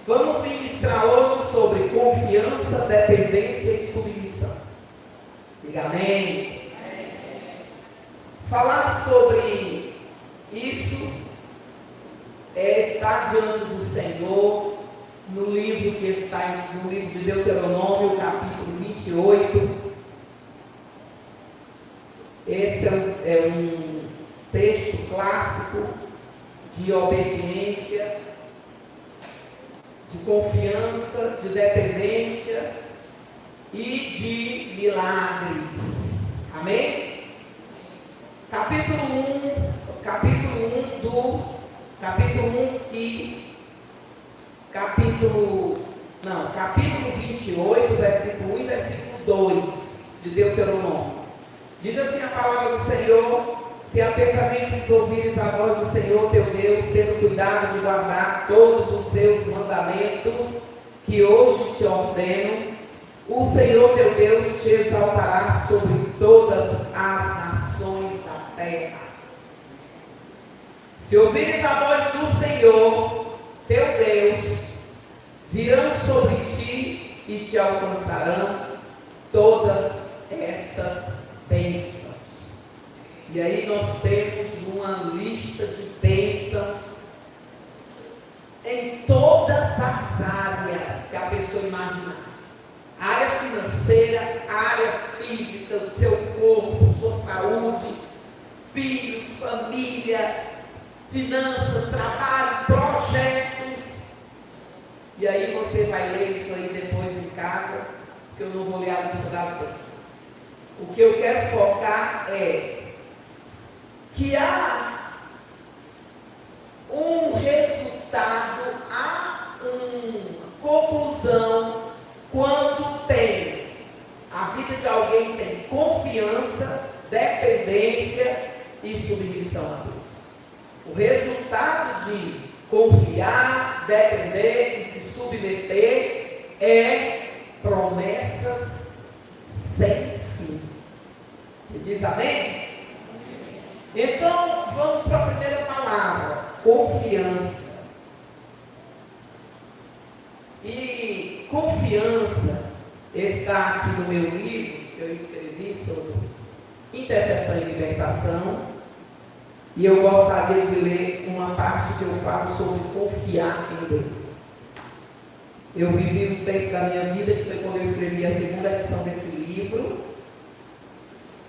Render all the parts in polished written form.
Vamos ministrar hoje sobre confiança, dependência e submissão. Diga amém. Falar sobre isso é estar diante do Senhor no livro que está no livro de Deuteronômio, capítulo 28. Esse é um texto clássico de obediência, de confiança, de dependência e de milagres. Amém? Capítulo 28, versículo 1 e versículo 2 de Deuteronômio. Diz assim a palavra do Senhor: se atentamente ouvires a voz do Senhor teu Deus, tendo cuidado de guardar todos os seus mandamentos que hoje te ordeno, o Senhor teu Deus te exaltará sobre todas as nações da terra. Se ouvires a voz do Senhor teu Deus, virão sobre ti e te alcançarão todas estas bênçãos. E aí nós temos uma lista de bênçãos em todas as áreas que a pessoa imaginar. Área financeira, área física, do seu corpo, sua saúde, filhos, família, finanças, trabalho, projetos. E aí você vai ler isso aí depois em casa, porque eu não vou ler a lista das bênçãos. O que eu quero focar é que há um resultado, há uma conclusão quando a vida de alguém tem confiança, dependência e submissão a Deus. O resultado de confiar, depender e se submeter é promessas sem fim. Você diz amém? Então, vamos para a primeira palavra, confiança. E confiança está aqui no meu livro, que eu escrevi sobre intercessão e libertação. E eu gostaria de ler uma parte que eu falo sobre confiar em Deus. Eu vivi um tempo da minha vida, que foi quando eu escrevi a segunda edição desse livro.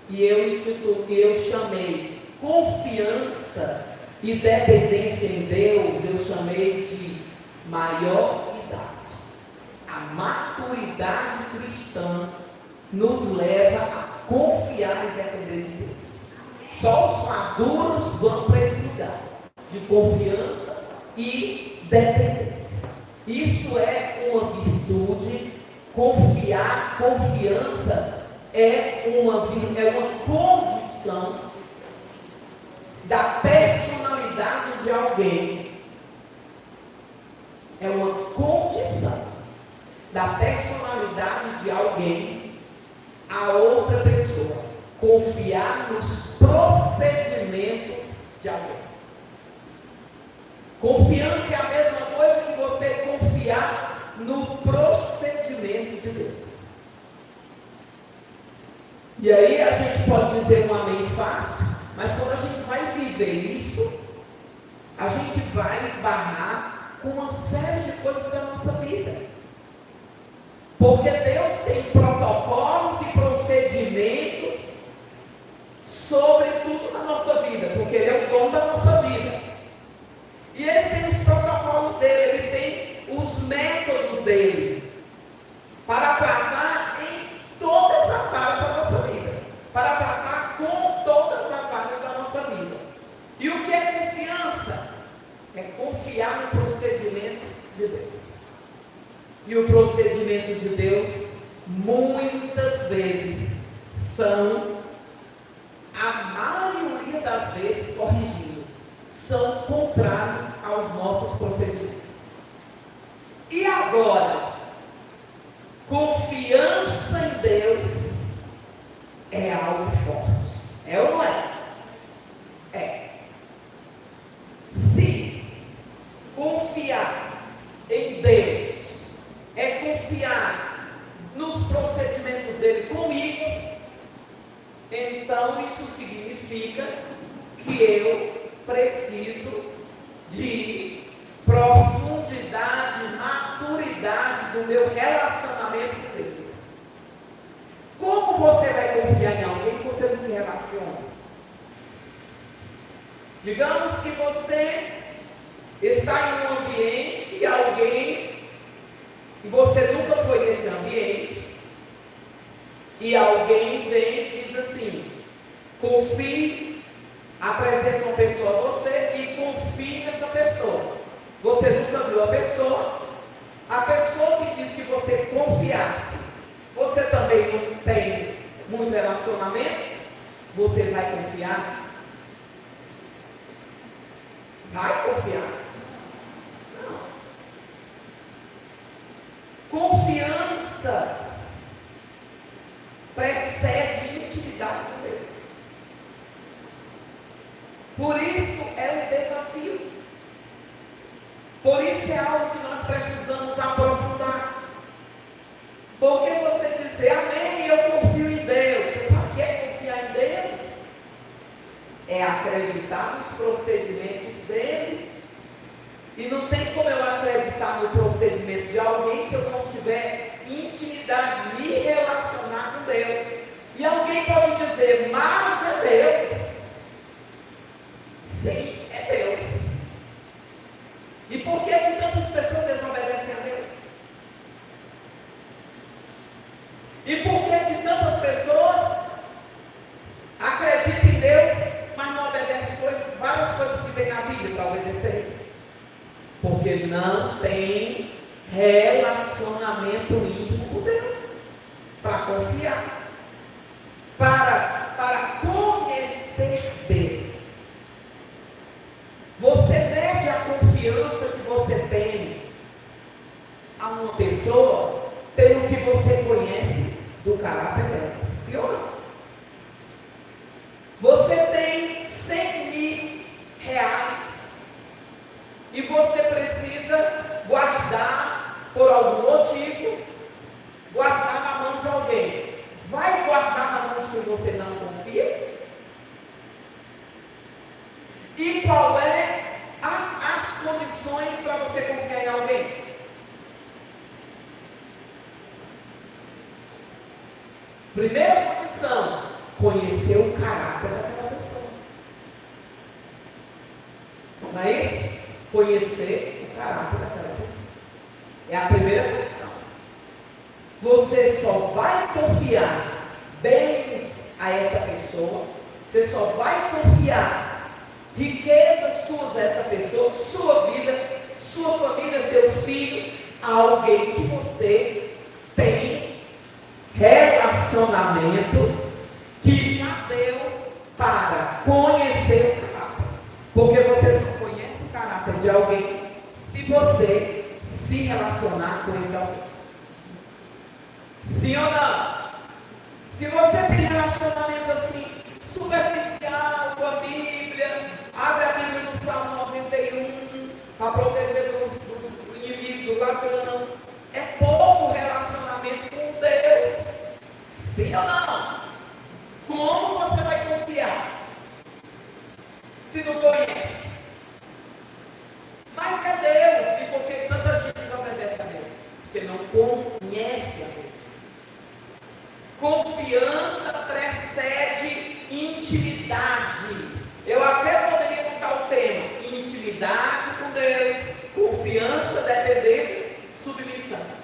E eu chamei confiança e dependência em Deus, eu chamei de maioridade. A maturidade cristã nos leva a confiar e depender de Deus. Só os maduros vão para esse lugar de confiança e dependência. Isso é uma virtude. Confiança é uma condição da personalidade de alguém. É uma condição da personalidade de alguém a outra pessoa confiar nos procedimentos de alguém. Confiança é a mesma coisa que você confiar no procedimento de Deus. E aí a gente pode dizer um amém fácil, mas quando a gente vai viver isso, a gente vai esbarrar com uma série de coisas da nossa vida. Porque Deus tem protocolos e procedimentos sobre tudo na nossa vida, porque Ele é o dono da nossa vida. E Ele tem os protocolos dele, Ele tem os métodos dele para tratar em todas as áreas da nossa vida, para tratar com todas as áreas da nossa vida. E o que é confiança? É confiar no procedimento de Deus. E o procedimento de Deus, muitas vezes, são, a maioria das vezes, corrigindo, são contrários aos nossos procedimentos. E agora, confiança em Deus é algo forte. É ou não é? É. Se confiar em Deus significa que eu preciso de profundidade, maturidade do meu relacionamento com Deus. Como você vai confiar em alguém que você não se relaciona? Digamos que você está em um ambiente e alguém, e você nunca foi nesse ambiente, e alguém vem e diz assim: confie, apresenta uma pessoa a você e confie nessa pessoa. Você nunca viu a pessoa que disse que você confiasse, você também não tem muito relacionamento, você vai confiar? Vai confiar? Não. Confiança precede intimidade com Deus. Por isso é um desafio. Por isso é algo que nós precisamos aprofundar. Porque você dizer amém, eu confio em Deus. Você sabe o que é confiar em Deus? É acreditar nos procedimentos dele. E não tem como eu acreditar no procedimento de alguém se eu não tiver intimidade, me relacionar com Deus. E alguém pode dizer, mas é Deus. Sim, é Deus. E por que tantas pessoas desobedecem a Deus? E por que tantas pessoas acreditam em Deus, mas não obedecem várias coisas que tem na Bíblia para obedecer? Porque não tem relacionamento íntimo com Deus, para confiar, para conhecer Deus. Você mede a confiança que você tem a uma pessoa pelo que você conhece do caráter dela, sim ou não? Você tem 100 mil reais e você precisa guardar, por algum motivo, guardar na mão de alguém. Vai guardar na mão de quem você não confia? E qual é as condições para você confiar em alguém? Primeira condição, conhecer o caráter daquela pessoa. Não é isso? Conhecer o caráter daquela pessoa. É a primeira condição. Você só vai confiar bens a essa pessoa, você só vai confiar riquezas suas a essa pessoa, sua vida, sua família, seus filhos, a alguém que você tem relacionamento, que já deu para conhecer o caráter. Porque você só conhece o caráter de alguém se você se relacionar com esse alguém. Sim ou não? Se você tem relacionamentos assim, superficial com a Bíblia, abre a Bíblia no Salmo 91 para proteger dos inimigos do ladrão, é pouco relacionamento com Deus. Sim ou não? Como você vai confiar se não conhece? Mas é Deus. E por que tanta gente desobedece a Deus? Porque não conhece a Deus. Confiança precede intimidade. Eu até poderia botar o tema: intimidade com Deus, confiança, dependência, submissão.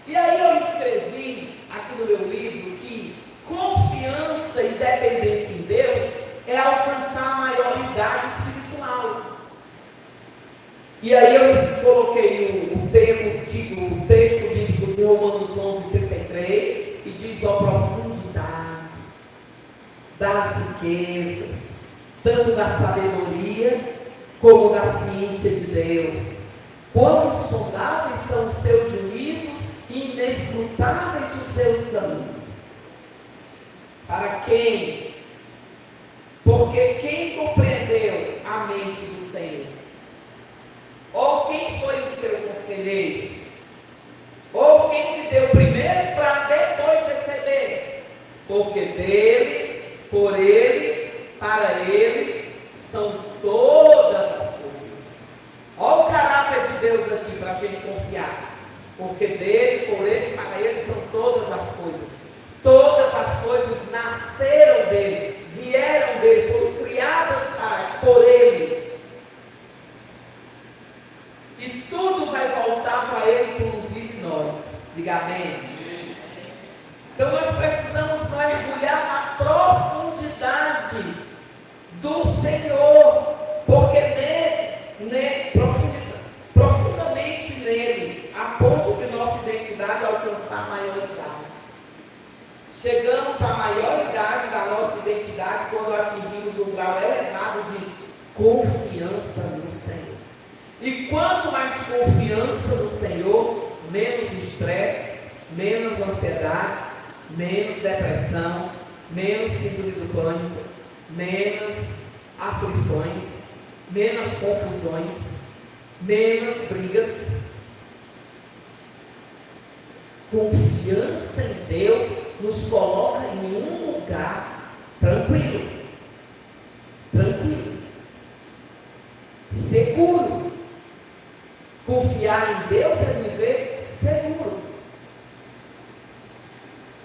E aí eu escrevi aqui no meu livro que confiança e dependência em Deus é alcançar a maioridade espiritual. E aí eu coloquei o texto bíblico de Romanos 11:33, e diz: ó profundidade das riquezas, tanto da sabedoria como da ciência de Deus, quão insondáveis são os seus juízos e inescrutáveis os seus caminhos. Para quem? Porque quem compreendeu a mente do Senhor? Ou quem foi o seu conselheiro? Ou quem lhe deu primeiro para depois receber? porque dele, por ele, para ele são todas as coisas. Olha o caráter de Deus aqui para a gente confiar. Porque dele, por ele, para ele são todas as coisas. Todas as coisas nasceram dele, vieram dele, foram criadas por ele. E tudo vai voltar para ele, inclusive nós. Diga amém. Então nós precisamos mergulhar na profundidade do Senhor, porque profundamente nele, a ponto de nossa identidade alcançar a maioridade. Chegamos à maioridade da nossa identidade quando atingimos um grau elevado de confiança no Senhor. E quanto mais confiança no Senhor, menos estresse, menos ansiedade, menos depressão, menos síndrome do pânico, menos aflições, menos confusões, menos brigas. Confiança em Deus nos coloca em um lugar tranquilo, seguro. Confiar em Deus é viver seguro.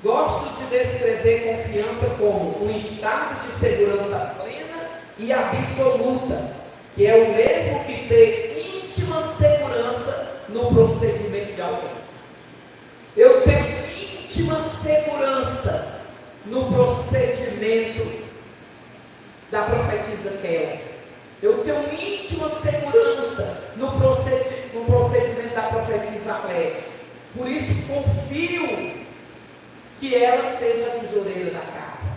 Gosto de descrever confiança como um estado de segurança plena e absoluta, que é o mesmo que ter íntima segurança no procedimento de alguém. Eu tenho íntima segurança no procedimento da profetisa Kelly. Eu tenho íntima segurança no procedimento da profetisa Clédia. Por isso confio que ela seja a tesoureira da casa.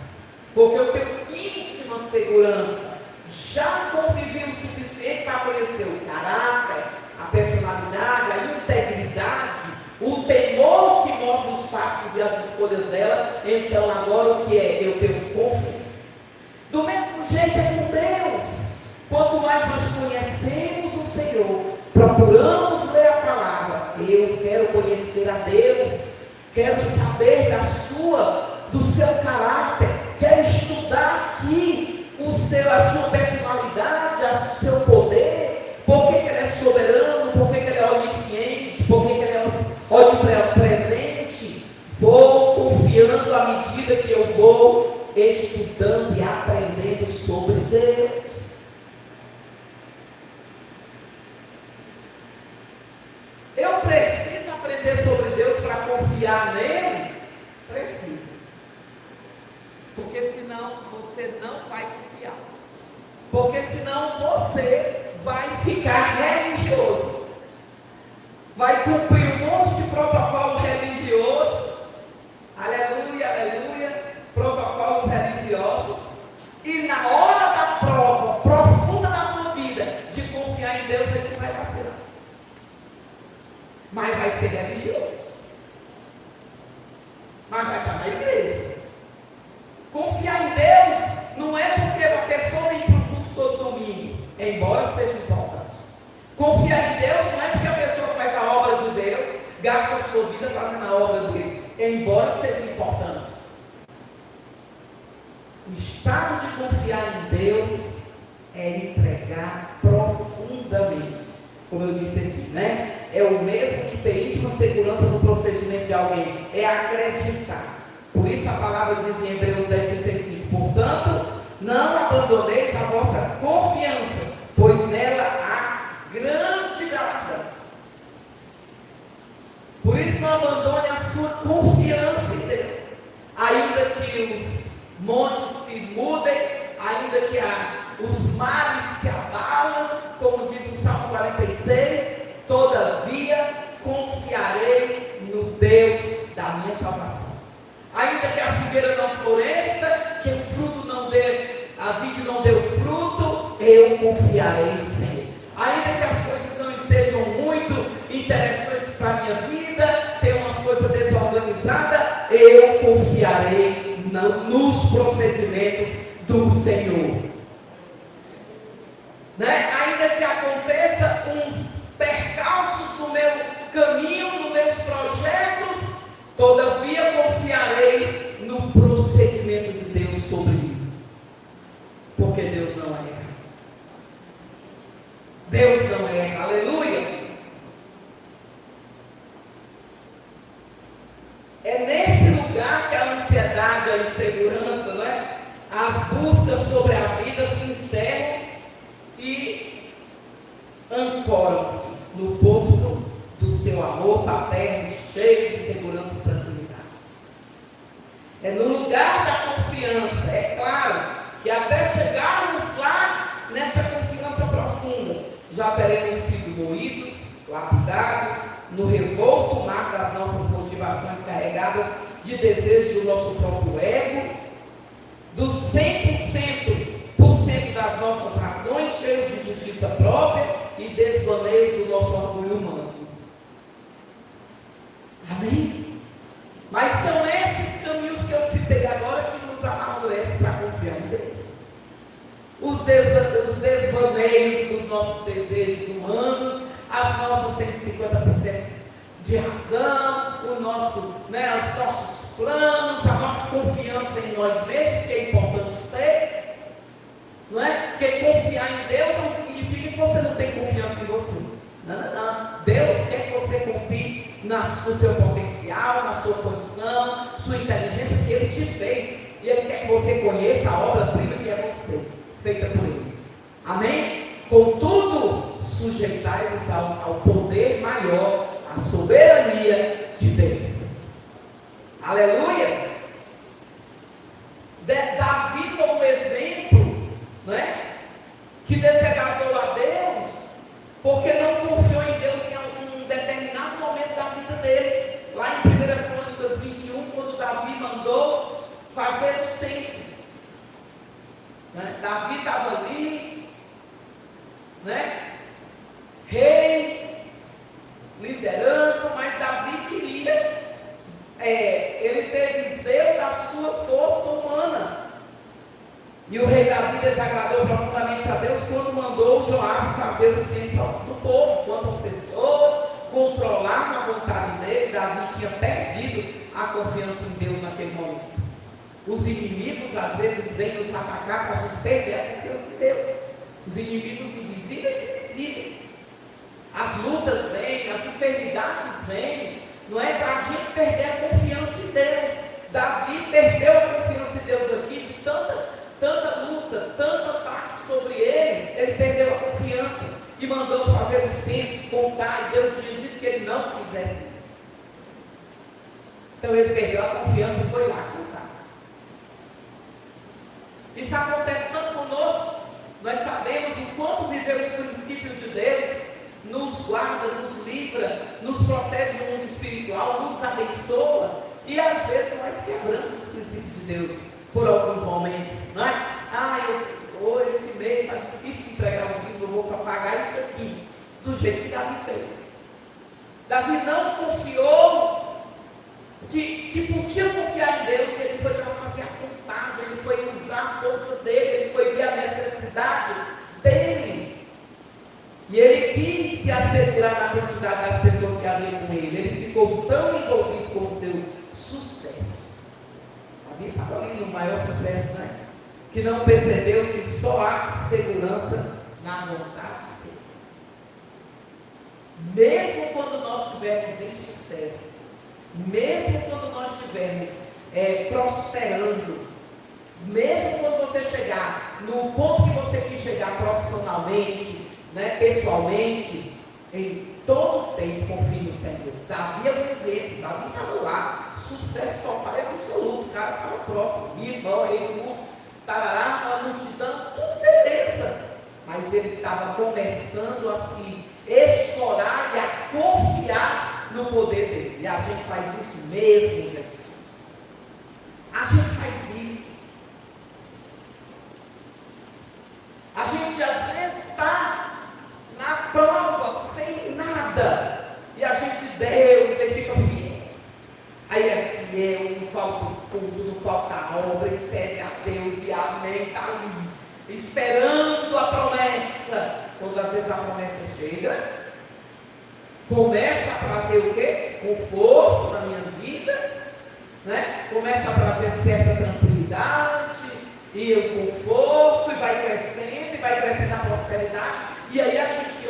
Porque eu tenho íntima segurança. Já convivi o suficiente para conhecer o caráter, a personalidade, a integridade, o temor que move os passos e as escolhas dela. Então agora o que é? Eu tenho confiança. Do mesmo jeito é com Deus. Quanto mais nós conhecemos o Senhor, procuramos ler a palavra, eu quero conhecer a Deus, quero saber do seu caráter, quero estudar aqui a sua personalidade, o seu poder, por que ele é soberano, por que ele é onisciente, por que ele é onipresente. Vou confiando à medida que eu vou estudando e aprendendo sobre Deus. Eu preciso aprender sobre Deus para confiar nele? Preciso. Porque senão você não vai confiar. Porque senão você vai ficar religioso. Vai cumprir um monte de protocolo religioso. Aleluia, aleluia. Protocolos religiosos. E na hora da prova profunda da tua vida de confiar em Deus, ele vai vacilar. Mas vai ser religioso. Mas vai estar na igreja. Confiar em Deus não é porque a pessoa vem para o culto todo domingo, embora seja importante. Confiar em Deus não é porque a pessoa faz a obra de Deus, gasta a sua vida fazendo a obra dele, embora seja importante. O estado de confiar em Deus é entregar profundamente. Como eu disse aqui, né? É o mesmo que ter íntima segurança no procedimento de alguém. É acreditar. Por isso a palavra diz em Hebreus 10:35. Portanto, não abandoneis a vossa confiança, pois nela há grande galardão. Por isso não abandone a sua confiança em Deus. Ainda que os montes se mudem, ainda que os mares se abalam, como diz o Salmo 46, todavia confiarei no Deus da minha salvação. Ainda que a figueira não floresça, que o fruto não dê, a vide não dê o fruto, eu confiarei no Senhor. Ainda que as coisas não estejam muito interessantes para a minha vida, tem umas coisas desorganizadas, eu confiarei nos procedimentos do Senhor. Né? Ainda que aconteça uns percalços no meu caminho, nos meus projetos, todavia confiarei no procedimento Deus não erra, aleluia. É nesse lugar que a ansiedade, a insegurança, não é? As buscas sobre a vida se encerram e ancoram-se no porto do seu amor paterno, cheio de segurança e tranquilidade. É no lugar da confiança, é claro, que até chegarmos lá nessa confiança profunda, já teremos sido moídos, lapidados, no revolto mar das nossas motivações carregadas de desejo do nosso próprio ego, dos 100% das nossas razões, cheios de justiça própria e desvaneios do nosso orgulho humano. Amém? Mas são esses caminhos que eu citei agora que nos amadurecem para confiar em Deus. Os desvaneios dos nossos desejos humanos, as nossas 150% de razão, os nossos planos, a nossa confiança em nós mesmos, que é importante ter, não é? Porque confiar em Deus não significa que você não tem confiança em você. Não. Deus quer que você confie no seu potencial, na sua condição, sua inteligência, que Ele te fez. E Ele quer que você conheça a obra-prima que é você, feita por Ele. Amém? Contudo, sujeitai-vos ao poder maior, à soberania de Deus. Aleluia! Davi foi um exemplo, não é? Que desagradou a Deus, porque não confiou em Deus em algum determinado momento da vida dele. Lá em 1 Crônicas 21, quando Davi mandou fazer o censo, né? Davi estava ali, né? Rei, liderando, mas Davi queria, ele teve zelo da sua força humana. E o rei Davi desagradou profundamente a Deus quando mandou Joabe fazer o censo do povo, quantas pessoas, controlar a vontade dele. Davi tinha perdido a confiança em Deus naquele momento. Os inimigos às vezes vêm nos atacar para a gente perder a confiança em Deus. Os inimigos invisíveis e invisíveis. As lutas vêm, as enfermidades vêm, não é? Para a gente perder a confiança em Deus. Davi perdeu a confiança em Deus aqui, de tanta luta, tanto ataque sobre ele perdeu a confiança e mandou fazer um censo, contar, e Deus tinha dito que ele não fizesse isso. Então ele perdeu a confiança e foi lá contar. Isso acontece tanto conosco. Nós sabemos o quanto viver os princípios de Deus nos guarda, nos livra, nos protege do mundo espiritual, nos abençoa, e às vezes nós quebramos os princípios de Deus por alguns momentos, não é? Esse mês está difícil entregar um livro, eu vou pagar isso aqui, do jeito que Davi fez. Davi não confiou que podia confiar em Deus. Ele foi para fazer a contagem, ele foi usar a força dele, ele foi ver a necessidade dele. E ele quis se assegurar na quantidade das pessoas que haviam com ele. Ele ficou tão envolvido com o seu sucesso. Davi estava ali no maior sucesso, né? Que não percebeu que só há segurança na vontade de Deus. Mesmo quando nós estivermos em sucesso, mesmo quando nós estivermos prosperando, mesmo quando você chegar no ponto que você quis chegar profissionalmente, né, pessoalmente, em todo tempo confie no Senhor. Davi é um exemplo. Davi estava lá, sucesso total e absoluto. O cara estava próximo, irmão, ele, tarará, a multidão, tudo beleza. Mas ele estava começando a se explorar e a confiar no poder dele. E a gente faz isso mesmo, gente. A gente faz isso. A gente às vezes está na prova, sem nada, e a gente, Deus, ele fica fiel. Aí é fiel, não falta tudo, não falta obra, e serve a Deus, e amém, está ali, esperando a promessa. Quando às vezes a promessa chega, começa a trazer o quê? Conforto na minha vida, né? Começa a trazer certa tranquilidade, e o conforto, e vai crescendo a prosperidade. E aí a gente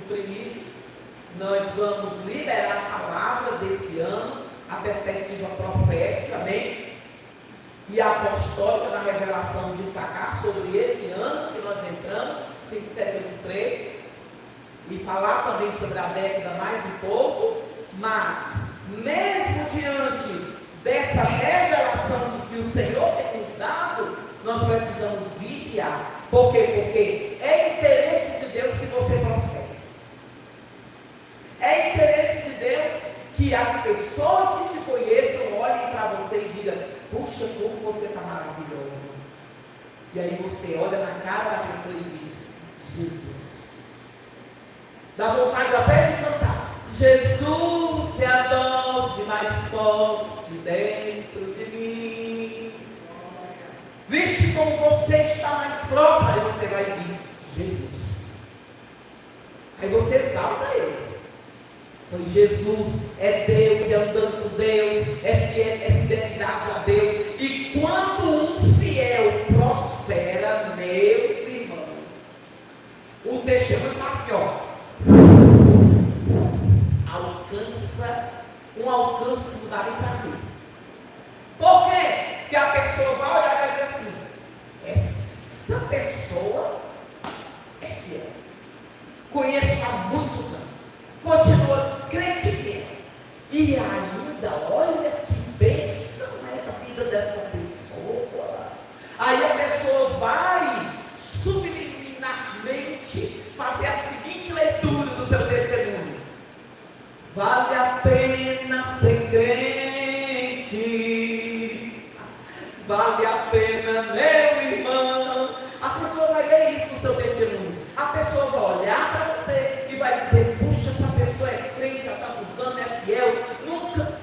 primícias, nós vamos liberar a palavra desse ano, a perspectiva profética, amém? E a apostólica na revelação de Sacar sobre esse ano que nós entramos, 573, e falar também sobre a década mais um pouco, mas mesmo diante dessa revelação de que o Senhor tem nos dado, nós precisamos vigiar. Por quê? Porque é interesse de Deus que você prospere. É interesse de Deus que as pessoas que te conheçam olhem para você e digam: puxa, como você está maravilhosa. E aí você olha na cara da pessoa e diz: Jesus. Dá vontade até de cantar: Jesus é a dose mais forte dentro de mim. Viste como você está mais próximo. Aí você vai e diz: Jesus. Aí você exalta ele. Pois Jesus é Deus, é andando com Deus, é fidelidade a Deus. E quando um fiel prospera, meus irmãos, o testemunho fala assim, alcança um alcance que não dá nem para ver. Por quê? Porque a pessoa vai olhar e vai dizer assim: essa pessoa é fiel, conheço há muitos anos, continua crente fiel, e ainda, olha que bênção é a vida dessa pessoa. Aí a pessoa vai subliminarmente fazer a seguinte leitura do seu testemunho: vale a pena ser crente, vale a pena, meu irmão. A pessoa vai ler isso no seu testemunho. A pessoa vai olhar para você e vai dizer: puxa, essa pessoa é crente há tantos anos, é fiel, nunca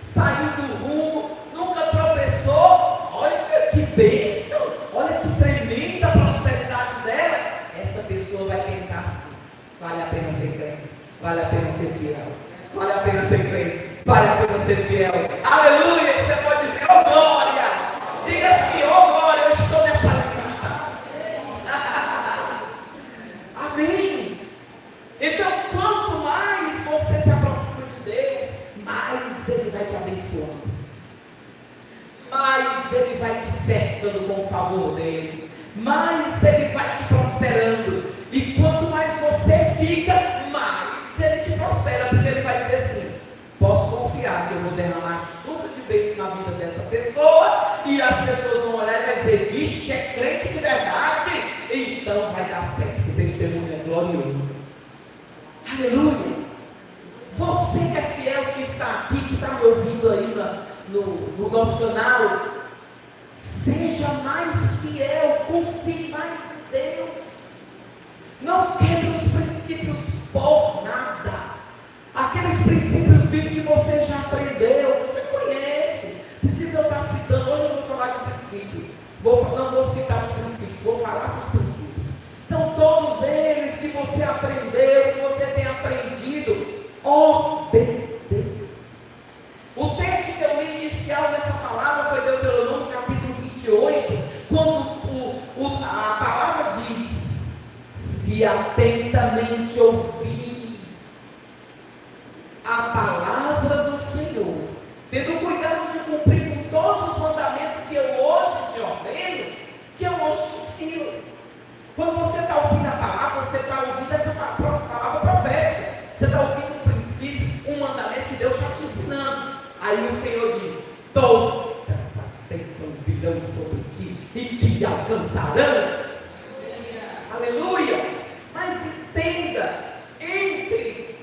saiu do rumo, nunca tropeçou. Olha que bênção, olha que tremenda prosperidade dela. Essa pessoa vai pensar assim: vale a pena ser crente, vale a pena ser fiel, vale a pena ser crente, vale a pena ser fiel. Aleluia! Você pode dizer: oh glória! Diga assim: oh glória, eu estou nessa lista. Amém? Então, quanto mais você se aproxima de Deus, mais Ele vai te abençoando, mais Ele vai te cercando com o favor dEle, mais Ele vai te prosperando. E quanto mais você fica, mais Ele te prospera, porque Ele vai dizer assim: posso confiar que eu vou derramar chuva de bênção na vida dessa pessoa, e as pessoas vão olhar e vai dizer: vixe, é crente de verdade, então vai dar certo, o testemunho é glorioso. Aleluia! Você que é fiel, que está aqui, que está me ouvindo aí no nosso canal, seja mais fiel, confie mais em Deus. Não quebre os princípios por nada. Aqueles princípios bíblicos que você já aprendeu, você conhece. Precisa eu estar citando. Hoje eu vou falar de princípios. Não vou citar os princípios, vou falar dos princípios. Então, todos eles que você aprendeu, que você tem aprendido, obedeça. O texto que eu li inicial dessa palavra foi Deuteronômio capítulo 28, quando a palavra diz: se atentamente ouvir a palavra do Senhor, tendo cuidado de cumprir com todos os mandamentos que eu hoje te ordeno, que eu hoje te ensino. Quando você está ouvindo a palavra, você está ouvindo essa palavra profética. Você está ouvindo um princípio, um mandamento que Deus está te ensinando. Aí o Senhor diz: todas as bênçãos virão sobre ti e te alcançarão. Aleluia! Mas entenda, entre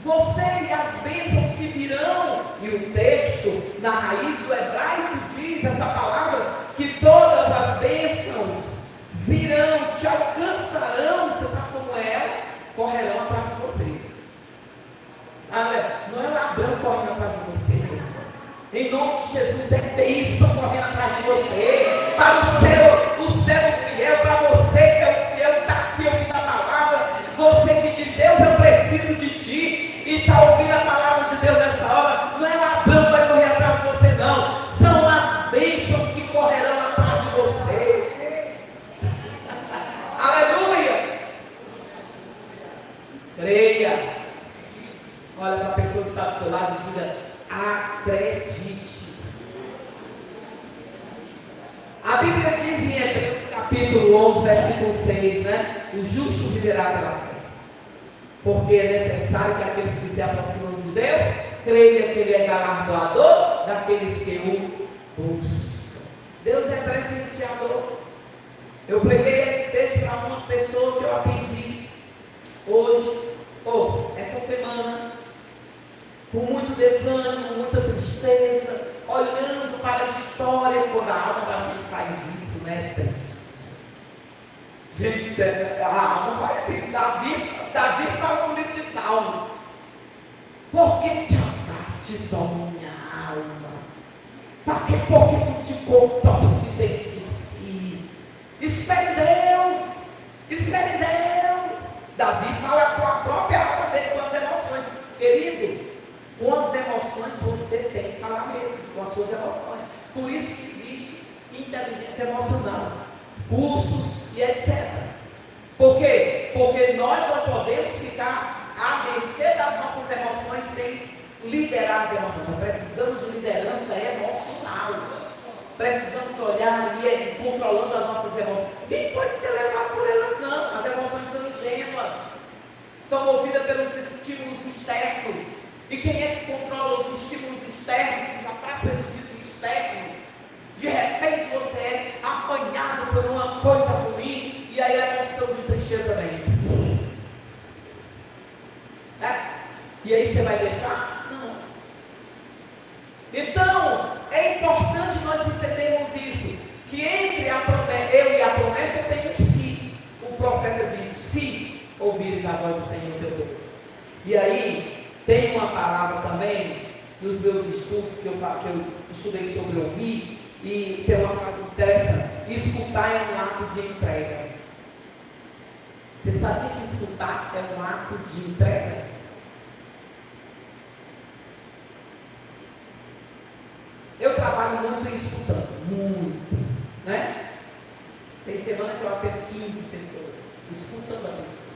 você e as bênçãos que virão, e o texto na raiz do hebraico diz essa palavra, que todas as bênçãos virão, te alcançarão. Você sabe como é? Correrão atrás de você. Não é ladrão correndo atrás de você, meu irmão. Em nome de Jesus, é bênção correndo atrás de você. Para o céu fiel, para você que é o fiel, que está aqui ouvindo a palavra. Você que diz: Deus, eu preciso de ti, e está ouvindo a palavra de Deus nessa hora. Não é ladrão que vai correr atrás de você, não. São as bênçãos que correrão atrás de você. Aleluia! do seu lado e diga: acredite. A Bíblia diz em Hebreus capítulo 11, versículo 6, né? O justo viverá pela fé. Porque é necessário que aqueles que se aproximam de Deus creiam que Ele é galardoador daqueles que o buscam. Deus é presenteador. Eu preguei esse texto para uma pessoa que eu atendi hoje, essa semana, com muito desânimo, muita tristeza, olhando para a história. Quando a alma da gente faz isso, né? Gente, a alma faz isso. Davi fala no livro de Salmo: por que te abates, ó minha alma? Por que tu te contorce dentro de si? Espere em Deus, espere em Deus. Davi fala com a própria alma dele, com as emoções. Querido, com as emoções você tem que falar mesmo, com as suas emoções. Por isso que existe inteligência emocional, cursos e etc. Por quê? Porque nós não podemos ficar à mercê das nossas emoções sem liderar as emoções. Nós precisamos de liderança emocional. Precisamos olhar e controlando as nossas emoções. Quem pode ser levado por elas? Não. As emoções são ingênuas, são movidas pelos estímulos externos. E quem é que controla os estímulos externos? Que já está sendo dito externos. De repente você é apanhado por uma coisa ruim e aí a emoção de tristeza vem. E aí você vai deixar? Não. Então, é importante nós entendermos isso, que entre a promessa, eu e a promessa tem um se. O profeta diz: se ouvires a voz do Senhor teu Deus. E aí, tem uma palavra também, nos meus estudos, que eu estudei sobre ouvir, e tem uma frase interessante: escutar é um ato de entrega. Você sabia que escutar é um ato de entrega? Eu trabalho muito escutando, muito, né? Tem semana que eu atendo 15 pessoas, escutando a pessoa.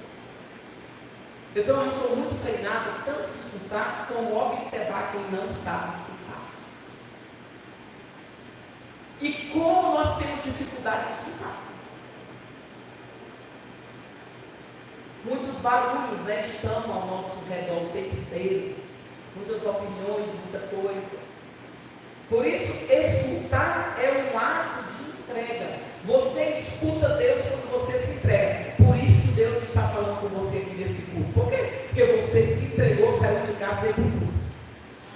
Então eu sou muito treinado tanto em escutar como observar quem não sabe escutar. E como nós temos dificuldade de escutar. Muitos barulhos, né, estão ao nosso redor o tempo inteiro. Muitas opiniões, muita coisa. Por isso, escutar é um ato de entrega. Você escuta Deus quando você se entrega. Por isso Deus está falando com você aqui nesse culto. Por quê? Porque você se entregou, saiu de casa e veio para o culto.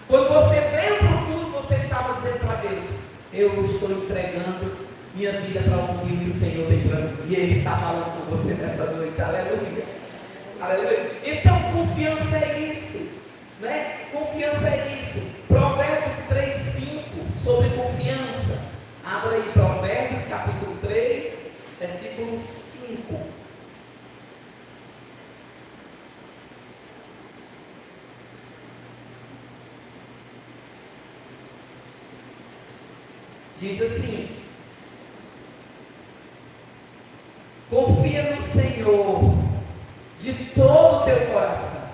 Quando você veio para o culto, você estava dizendo para Deus: eu estou entregando minha vida para ouvir o que o Senhor tem para mim. E Ele está falando com você nessa noite. Aleluia. Aleluia. Então, confiança é isso, né? Confiança é isso. Provérbios 3:5, sobre confiança. Abra aí Provérbios capítulo 3, versículo 5. Diz assim: confia no Senhor de todo o teu coração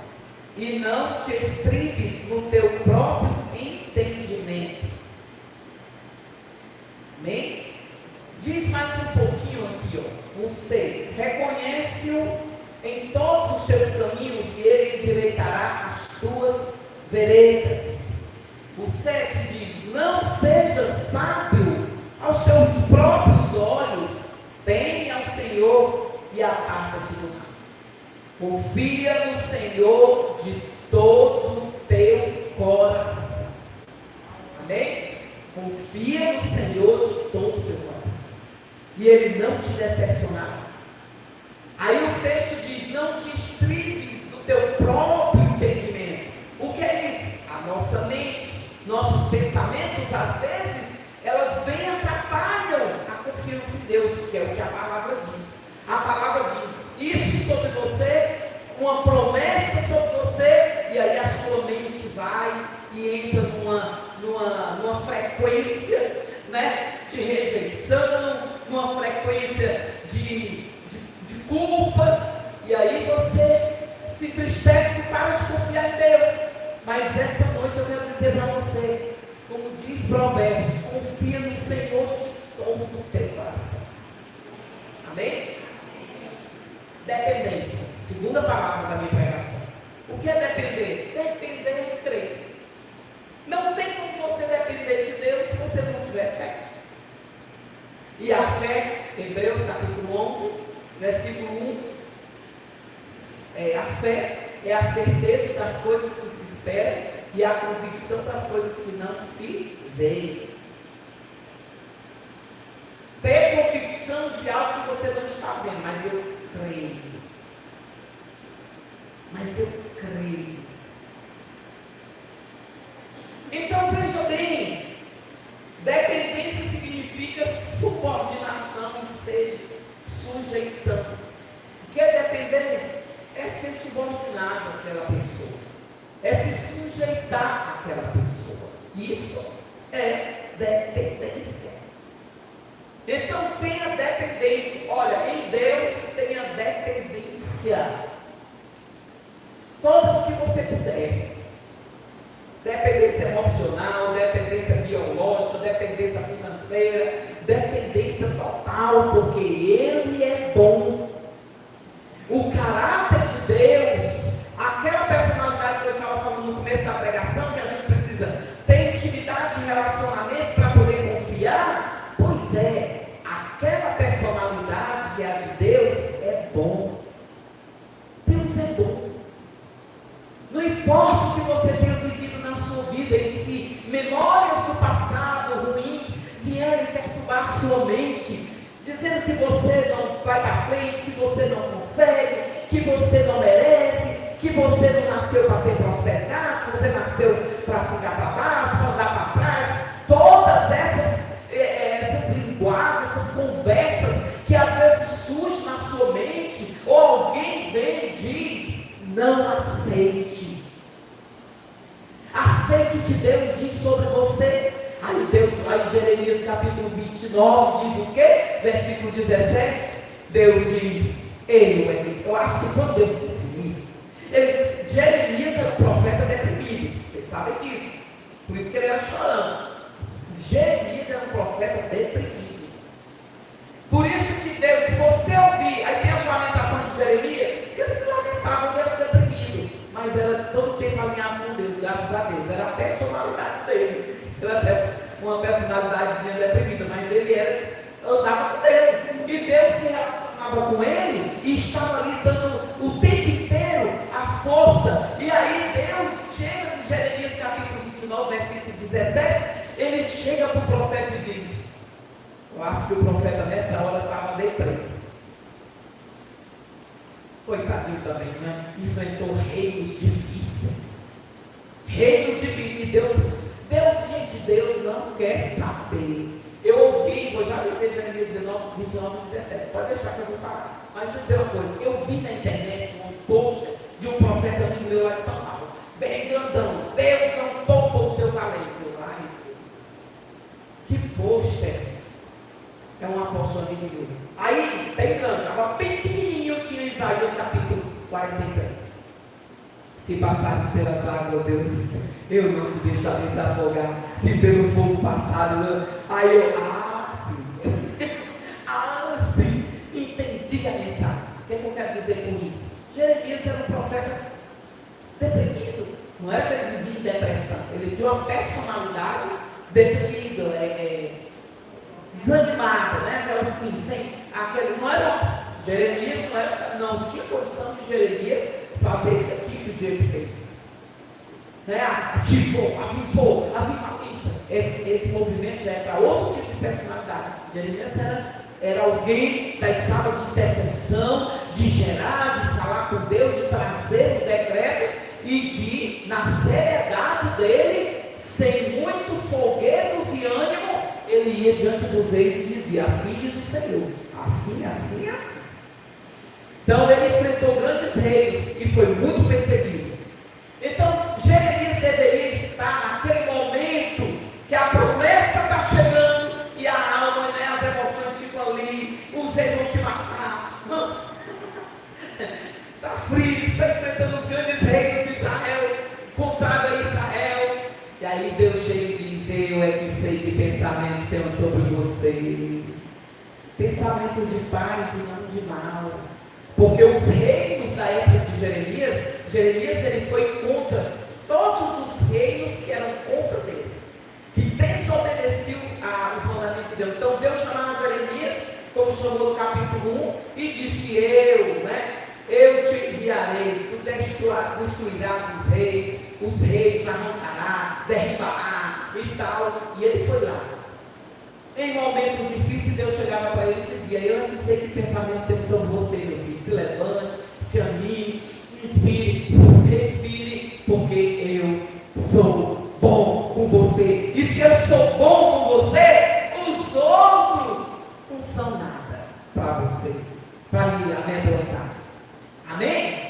e não te estribes no teu próprio entendimento. Amém? Diz mais um pouquinho aqui, ó, o 6. Reconhece-o em todos os teus caminhos e ele endireitará as tuas veredas. O 7 diz: não seja sábio aos teus próprios olhos, teme ao Senhor e aparta-te do mal. Confia no Senhor de todo o teu coração. Amém? Confia no Senhor de todo o teu coração, e Ele não te decepcionará. Aí o texto diz: não te estribes do teu próprio entendimento. O que é isso? A nossa mente, nossos pensamentos, às vezes, elas vêm e atrapalham a confiança em Deus, que é o que a palavra diz. A palavra diz isso sobre você, uma promessa sobre você, e aí a sua mente vai e entra numa frequência, né, de rejeição, numa frequência de culpas, e aí você se entristece e para de confiar em Deus. Mas essa nessa noite eu quero dizer para você, como diz Provérbios, confia no Senhor de todo o teu coração. Amém? Dependência, segunda palavra da minha pregação. O que é depender? Depender é crer. Não tem como você depender de Deus se você não tiver fé. E a fé, Hebreus capítulo 11, versículo 1, a fé é a certeza das coisas que se esperam e a convicção das coisas que não se veem. Ter convicção de algo que você não está vendo, mas eu creio. Mas eu creio. Então veja bem, dependência significa subordinação e sujeição. O que é depender? É ser subordinado àquela pessoa, é se sujeitar àquela pessoa. Isso é dependência. Então tenha dependência. Olha, em Deus tenha dependência. Todas que você puder. Dependência emocional, dependência biológica, dependência financeira, dependência total, porque Ele é bom. O caráter de Deus, aquela personalidade que eu estava falando no começo da pregação, que a gente precisa ter intimidade e relacionamento para poder confiar, pois é, aquela personalidade que é a de Deus é bom. Deus é bom. Não importa o que você tenha vivido na sua vida, e se memórias do passado ruins vierem perturbar a sua mente, dizendo que você não vai para frente, que você não consegue, que você não merece, que você não nasceu para ter prosperidade, que você nasceu para ficar para baixo, para andar para trás, todas essas linguagens, essas conversas que às vezes surgem na sua mente, ou alguém vem e diz, não aceite. Aceite o que Deus diz sobre você. Aí Deus, lá em Jeremias capítulo 29, diz o quê? Versículo 17, Deus diz, eu acho que quando Deus disse isso, Jeremias era um profeta deprimido, vocês sabem disso, por isso que ele era chorando. Jeremias era um profeta deprimido. Por isso que Deus, se você ouvir, aí tem as lamentações de Jeremias, ele se lamentava, ele era deprimido, mas era todo tempo alinhado com Deus, graças a Deus, era a personalidade dele. Ele era uma personalidadezinha deprimida, mas ele andava com Deus, e Deus se relacionava com ele, e estava ali dando o tempo inteiro a força. E aí Deus chega em Jeremias capítulo 29, versículo 17, ele chega para o profeta e diz, eu acho que o profeta nessa hora estava deprimido, coitadinho também, né? Enfrentou reinos difíceis, e Deus não quer saber. Eu ouvi, eu já avisei Jeremias 19, 29 e 17, pode deixar que eu vou falar, mas deixa eu dizer uma coisa, eu vi na internet um post de um profeta amigo meu lá de São Paulo, bem grandão, Deus não poupa o seu talento. Ai Deus, que pôster, é um apóstolo amigo meu, aí bem grande, agora bem pequenininho tinha Isaías capítulo 43, se passares pelas águas, eu não te deixarei se afogar, se pelo fogo passar, aí eu, sim, entendi a mensagem. O que eu quero dizer com isso? Jeremias era um profeta deprimido, não era que ele vivia em depressão, ele tinha uma personalidade deprimida, desanimada, né? Aquela assim, sem aquele, não era, Jeremias não tinha condição de Jeremias fazer isso aqui que o Diego fez. Né? Avivou, avivalista. Esse movimento já é para outro tipo de personalidade. Jeremias era alguém das salas de intercessão, de gerar, de falar com Deus, de trazer os decretos e de, na seriedade dele, sem muito foguetos e ânimo, ele ia diante dos reis e dizia, assim diz o Senhor, assim, assim, assim. Então ele enfrentou grandes reinos e foi muito perseguido. Então Jeremias deveria estar naquele momento que a promessa está chegando e a alma, né, as emoções ficam ali, os reis vão te matar. Está frio, está enfrentando os grandes reis de Israel, contrário a Israel, aí Deus chega e diz: eu é que sei que pensamentos tenho sobre você. Pensamentos de paz e não de mal. Porque os reinos da época de Jeremias ele foi contra todos os reinos que eram contra Deus, que desobedeciam aos mandamentos de Deus. Então Deus chamava Jeremias, como chamou no capítulo 1, e disse: eu te enviarei, tu destruirás os reis arrancará, derribará e tal. E ele foi lá. Em momentos difíceis, Deus chegava para ele e dizia: eu não sei que pensamento tem sobre você, meu filho. Se levante, se anime, inspire, respire, porque eu sou bom com você. E se eu sou bom com você, os outros não são nada para você, para lhe amedrontar. Amém?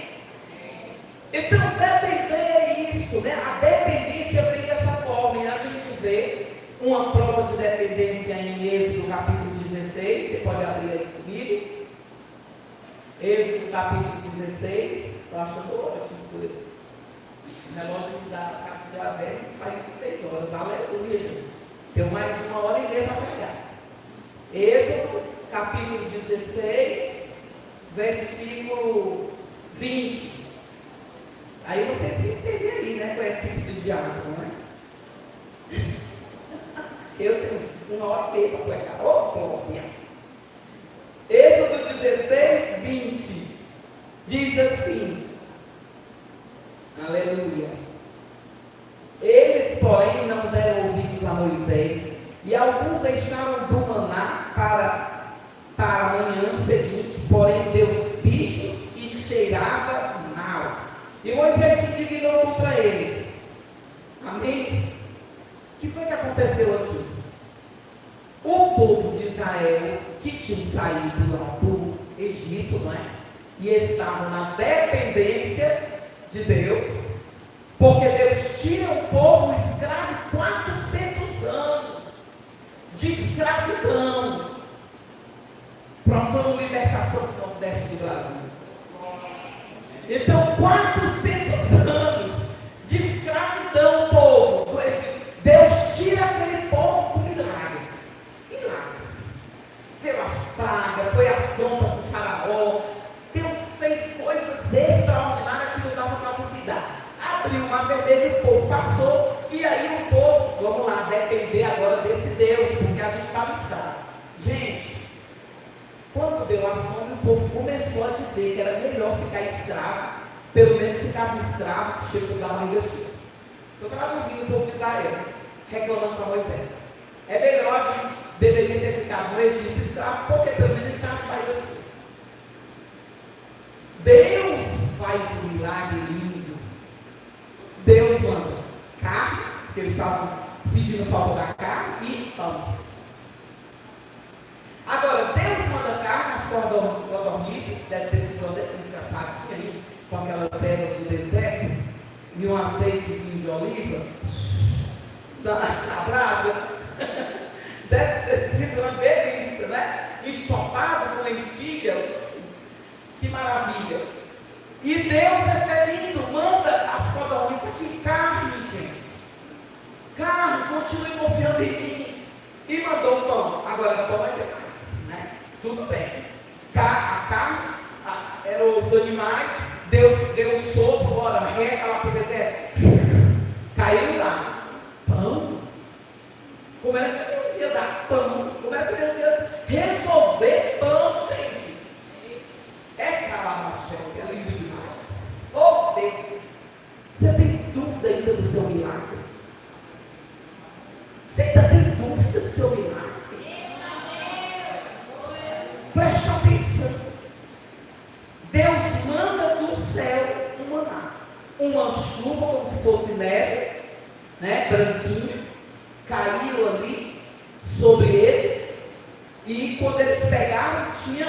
Então, depender é isso, né? A dependência vem dessa forma, e a gente vê uma prova de dependência em Êxodo capítulo 16, você pode abrir aí comigo. Êxodo capítulo 16, estou achando ótimo, o relógio que dá a casa de Abel sai de 6 horas, aleluia, Jesus. Tem mais 1h30 para pegar. Êxodo capítulo 16, versículo 20. Aí você se entende aí, né? Com a equipe do diabo, não é? Eu tenho 1h30 para pegar. Glória! Êxodo 16, 20. Diz assim. Aleluia. Eles, porém, não deram ouvidos a Moisés, e alguns deixaram do maná para a manhã seguinte, porém deu bichos e cheirava mal. E Moisés se indignou contra eles. Amém? O que foi que aconteceu aqui? O povo de Israel, que tinha saído lá do Egito, não é? E estavam na dependência de Deus, porque Deus tira o povo escravo 400 anos de escravidão, procurando libertação do Nordeste do Brasil. Então, 400 anos de escravidão, povo. Deus tira aquele povo com milagres. Veio as pragas, foi a afronta com o faraó. Deus fez coisas extraordinárias que não dava para duvidar. Abriu uma vermelha e o povo passou. E aí o povo, vamos lá, depender agora desse Deus, porque a gente estava escravo. Gente, quando deu a fome, o povo começou a dizer que era melhor ficar escravo, pelo menos ficava escravo, chegou da barriga cheia. Estou traduzindo o povo de Israel, reclamando para Moisés. É melhor, a gente deveria ter ficado no Egito escravo, porque pelo menos ficava com a barriga cheia. Deus faz um milagre lindo. Deus manda carne, porque eles estavam sentindo falta da carne, e pão. Agora, Deus manda carne, as codornizes, deve ter sido uma delícia, sabe, ali, com aquelas ervas do deserto, e um azeitezinho de oliva, na brasa, deve ter sido uma delícia, né? Ensopado com lentilha, que maravilha. E Deus é lindo, manda as codornizes aqui, carne, gente. Carne, continue confiando em mim. E mandou pão. Agora, pão é demais, né? Tudo bem. A carne, eram os animais, Deus deu um sopro, bora, rega lá para o deserto. Caiu lá. Pão? Como é que Deus ia dar pão? Como é que Deus ia resolver pão, gente? É calabachel, que é lindo demais. Oh, Deus! Você tem dúvida ainda do seu milagre? Você ainda tem dúvida do seu milagre? Preste atenção. Deus manda do céu um maná, uma chuva como se fosse neve, né, branquinha, caiu ali sobre eles, e quando eles pegaram, tinha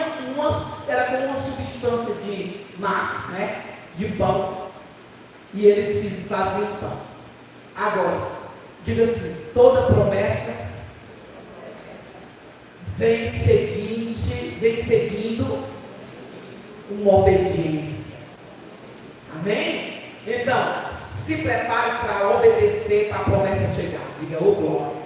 era como uma substância de massa, né, de pão, e eles faziam pão. Agora, diga assim: toda promessa vem seguindo uma obediência. Amém? Então, se se prepare para obedecer para a promessa chegar. Diga, ô glória.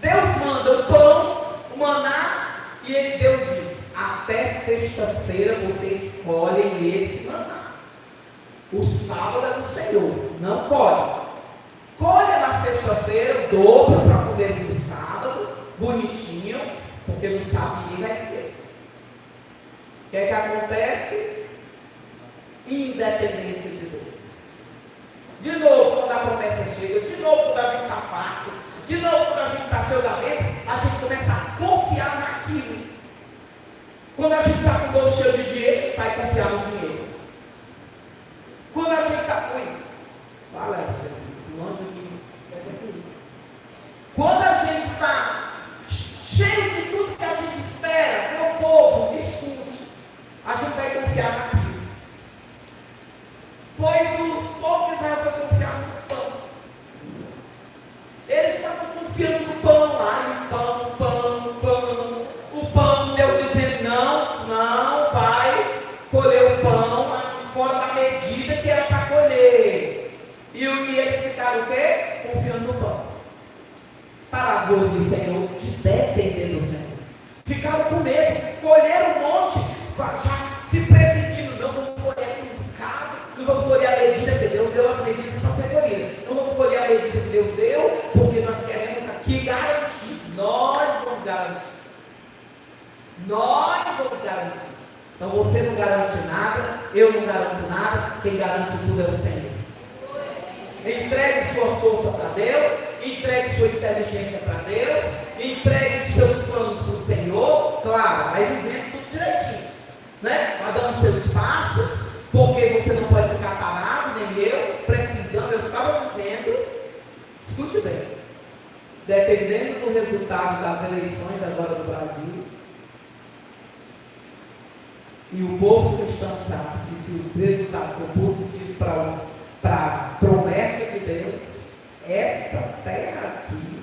Deus manda o pão, o maná, e Deus diz: até sexta-feira vocês escolhem esse maná. O sábado é do Senhor, não pode. Colha na sexta-feira, dobra para comer no sábado, bonitinho, porque no sábado ninguém vai comer. O que é que acontece? Independência de Deus. De novo, quando a promessa chega, de novo, quando a gente está farto, de novo, quando a gente está cheio da mesa, a gente começa a confiar naquilo. Quando a gente está com o bolso cheio de dinheiro, vai confiar no dinheiro. Quando a gente está com. Fala, Jesus, longe de mim. Quando a gente está cheio de tudo que a gente espera, meu povo, escute, a gente vai confiar naquilo. Pois os povos de Israel foi confiar no pão. Eles estavam confiando no pão lá, no pão. O pão, Deus dizendo: não vai colher o pão fora da medida que era para colher. E eles ficaram o quê? Confiando no pão. Para a glória do Senhor, de depender do Senhor. Ficaram com medo, colheram um monte, já se prevenindo: não vamos colher tudo caro, não vamos colher a medida que Deus deu, as medidas para ser colhida. Não vamos colher a medida que Deus deu, porque nós queremos aqui garantir. Nós vamos garantir. Nós vamos garantir. Então você não garante nada, eu não garanto nada, quem garante tudo é o Senhor. Entregue sua força para Deus, entregue sua inteligência para Deus, entregue seus planos para o Senhor, claro, vai vivendo tudo direitinho, né? Vai dando seus passos, porque você não pode ficar parado, nem eu, precisando. Eu estava dizendo, escute bem, dependendo do resultado das eleições agora do Brasil, e o povo cristão sabe que se o resultado for positivo para a promessa de Deus, essa terra aqui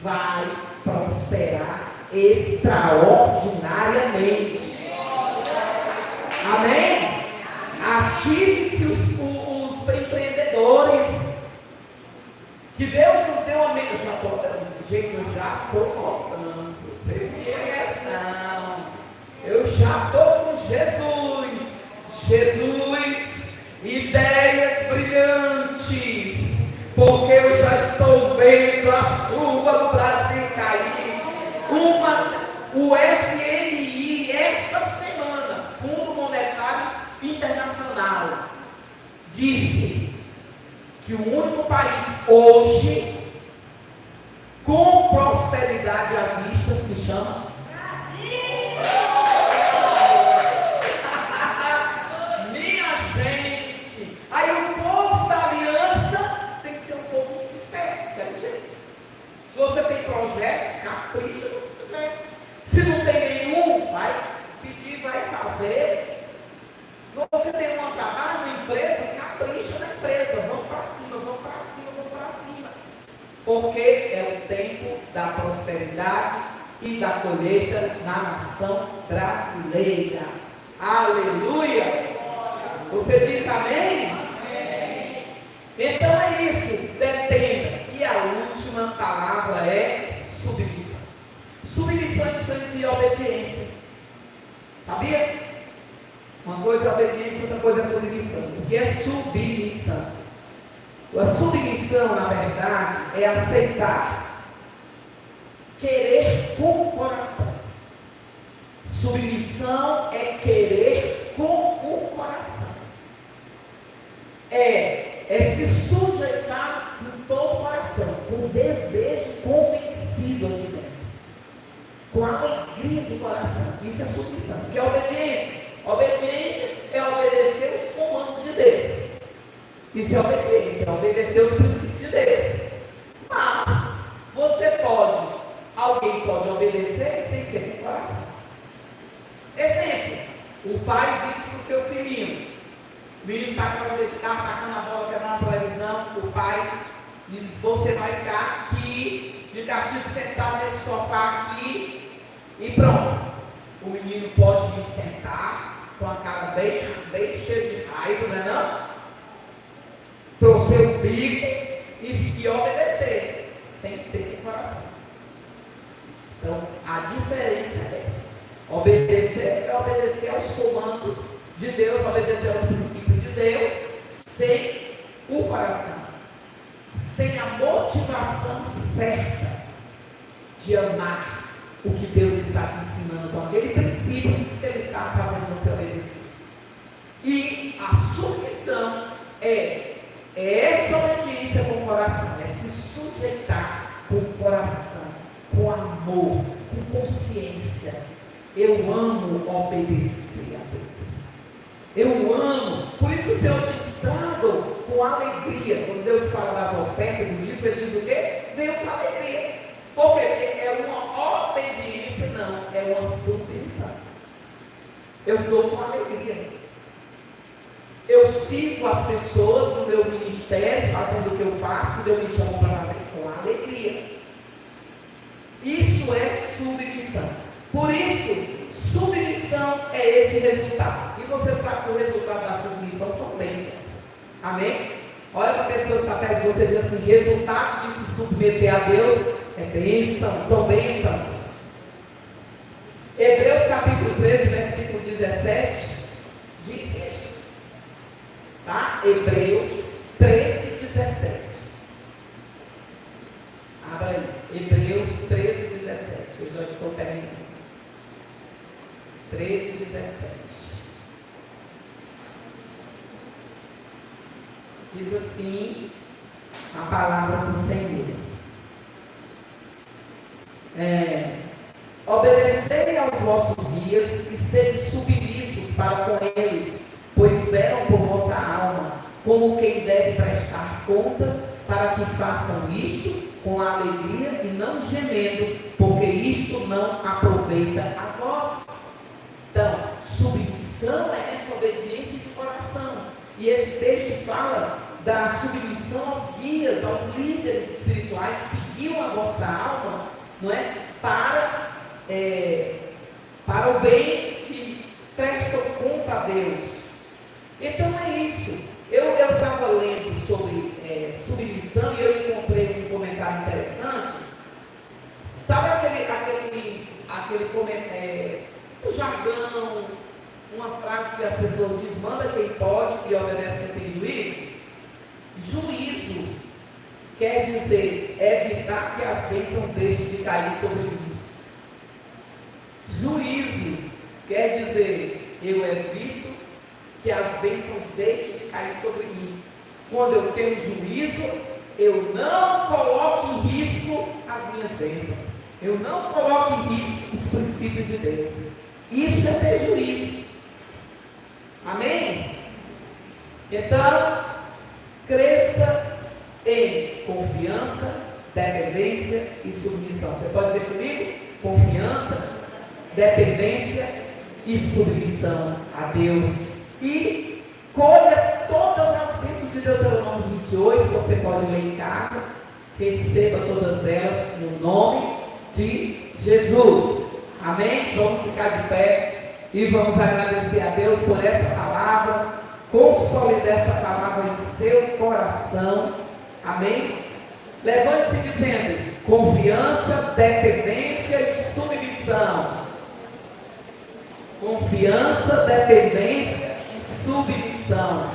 vai prosperar extraordinariamente. Amém? Ative-se os empreendedores, que Deus nos deu a mente. Eu já estou contando. Eu já estou com Jesus. Ideias brilhantes, porque eu já estou vendo a chuva no Brasil cair. O FMI, essa semana, Fundo Monetário Internacional, disse que o único país hoje com prosperidade à vista se chama você tem projeto, capricha no projeto. Se não tem nenhum, vai pedir, vai fazer. Você tem um trabalho, uma empresa, capricha na empresa. Vamos para cima. Porque é o tempo da prosperidade e da colheita na nação brasileira. Aleluia! Você diz amém? Amém. Então é isso, dependa. E a última palavra é submissão. Submissão é diferente de obediência. Sabia? Uma coisa é obediência, outra coisa é submissão. O que é submissão? A submissão, na verdade, é aceitar, querer com o coração. Submissão é querer com o coração. É se sujeitar com todo o coração, com desejo convencido aqui dentro, com alegria de coração. Isso é submissão. O que é obediência? Obediência é obedecer os comandos de Deus. Isso é obediência, é obedecer os princípios de Deus. Mas alguém pode obedecer sem ser com o coração. Exemplo: o pai diz para o seu filhinho, o menino está atacando a bola, quebrando a televisão, o pai diz: você vai ficar aqui, de castigo, sentado nesse sofá aqui, e pronto. O menino pode ir sentar, com a cara bem cheia de raiva, não é não? Torcer o bico e obedecer, sem ser com o coração. Então, a diferença é essa. Obedecer é obedecer aos comandos de Deus, obedecer aos princípios de Deus, sem o coração, sem a motivação certa de amar o que Deus está te ensinando, com aquele princípio que Ele está fazendo você obedecer. E a submissão é essa obediência com o coração, é se sujeitar com o coração, com amor, com consciência. Eu amo obedecer a Deus. Eu amo. Por isso que o Senhor diz: tragam com alegria. Quando Deus fala das ofertas do dízimo, Ele diz o quê? Venham com alegria. Por quê? Porque é uma obediência, não, é uma submissão. Eu dou com alegria. Eu sigo as pessoas no meu ministério, fazendo o que eu faço, que Deus me chama para fazer, com alegria. Isso é submissão. Por isso, submissão é esse resultado. E você sabe que o resultado da submissão são bênçãos. Amém? Olha para a pessoa que está perto de você e diz assim: resultado de se submeter a Deus é bênção, são bênçãos. Hebreus capítulo 13, versículo 17, diz isso. Tá? Hebreus 13, 17. Abra aí. Hebreus 13, 17. Eu já estou terminando. 13, 17. Diz assim a palavra do Senhor: obedecei aos vossos guias e sede submissos para com eles, pois velam por vossa alma, como quem deve prestar contas, para que façam isto com alegria e não gemendo, porque isto não aproveita a vós. Então, submissão é essa obediência de coração. E esse texto fala da submissão aos guias, aos líderes espirituais que guiam a vossa alma, não é? Para o bem e prestam conta a Deus. Então é isso. Eu estava lendo sobre submissão e eu encontrei um comentário interessante. Sabe aquele comentário, o jargão, uma frase que as pessoas dizem: manda quem pode e obedece quem tem juízo? Juízo quer dizer evitar que as bênçãos deixem de cair sobre mim. Juízo quer dizer eu evito que as bênçãos deixem de cair sobre mim. Quando eu tenho juízo, eu não coloco em risco as minhas bênçãos. Eu não coloco em risco os princípios de Deus. Isso é ter juízo. Amém? Então, cresça em confiança, dependência e submissão. Você pode dizer comigo? Confiança, dependência e submissão a Deus. E colha todas as bênçãos de Deuteronômio 28. Você pode ler em casa. Receba todas elas no nome de Jesus. Amém? Vamos ficar de pé e vamos agradecer a Deus por essa palavra. Consolide essa palavra em seu coração. Amém? Levante-se dizendo: confiança, dependência e submissão. Confiança, dependência e submissão.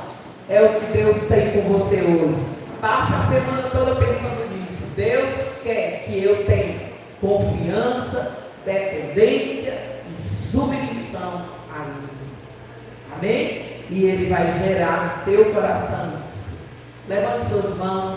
É o que Deus tem com você hoje. Passa a semana toda pensando nisso. Deus quer que eu tenha confiança, dependência e submissão a Ele. Amém? E Ele vai gerar no teu coração isso. Levante suas mãos.